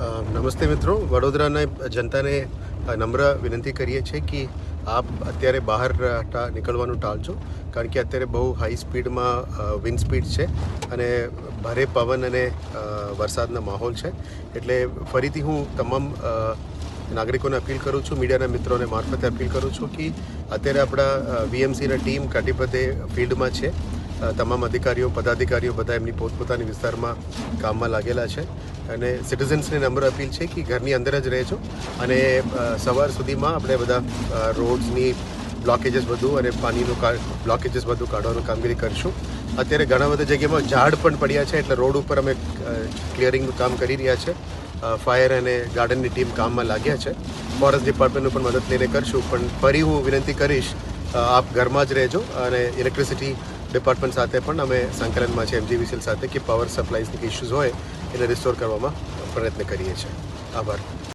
નમસ્તે મિત્રો, વડોદરાના જનતાને નમ્ર વિનંતી કરીએ છીએ કે આપ અત્યારે બહાર નીકળવાનું ટાળજો, કારણ કે અત્યારે બહુ હાઈ સ્પીડમાં વિન્ડ સ્પીડ છે અને ભારે પવન અને વરસાદના માહોલ છે. એટલે ફરીથી હું તમામ નાગરિકોને અપીલ કરું છું, મીડિયાના મિત્રોને મારફતે અપીલ કરું છું કે અત્યારે આપણા વીએમસીના ટીમ કાટીપદે ફિલ્ડમાં છે. તમામ અધિકારીઓ પદાધિકારીઓ બધા એમની પોતપોતાની વિસ્તારમાં કામમાં લાગેલા છે અને સિટીઝન્સને નમ્ર અપીલ છે કે ઘરની અંદર જ રહેજો અને સવાર સુધીમાં આપણે બધા રોડ્સની બ્લોકેજીસ બધું અને પાણીનું બ્લોકેજીસ બધું કાઢવાનું કામગીરી કરીશું. અત્યારે ઘણા બધા જગ્યામાં ઝાડ પણ પડ્યા છે, એટલે રોડ ઉપર અમે ક્લિયરિંગનું કામ કરી રહ્યા છે. ફાયર અને ગાર્ડનની ટીમ કામમાં લાગ્યા છે. ફોરેસ્ટ ડિપાર્ટમેન્ટનું પણ મદદ લઈને કરશું. પણ ફરી હું વિનંતી કરીશ, આપ ઘરમાં જ રહેજો અને ઇલેક્ટ્રિસિટી ડિપાર્ટમેન્ટ સાથે પણ અમે સંકલનમાં છે MGVCL સાથે કે પાવર સપ્લાયની ઇસ્યુઝ હોય એને રિસ્ટોર કરવામાં પ્રયત્ન કરીએ છીએ. આભાર.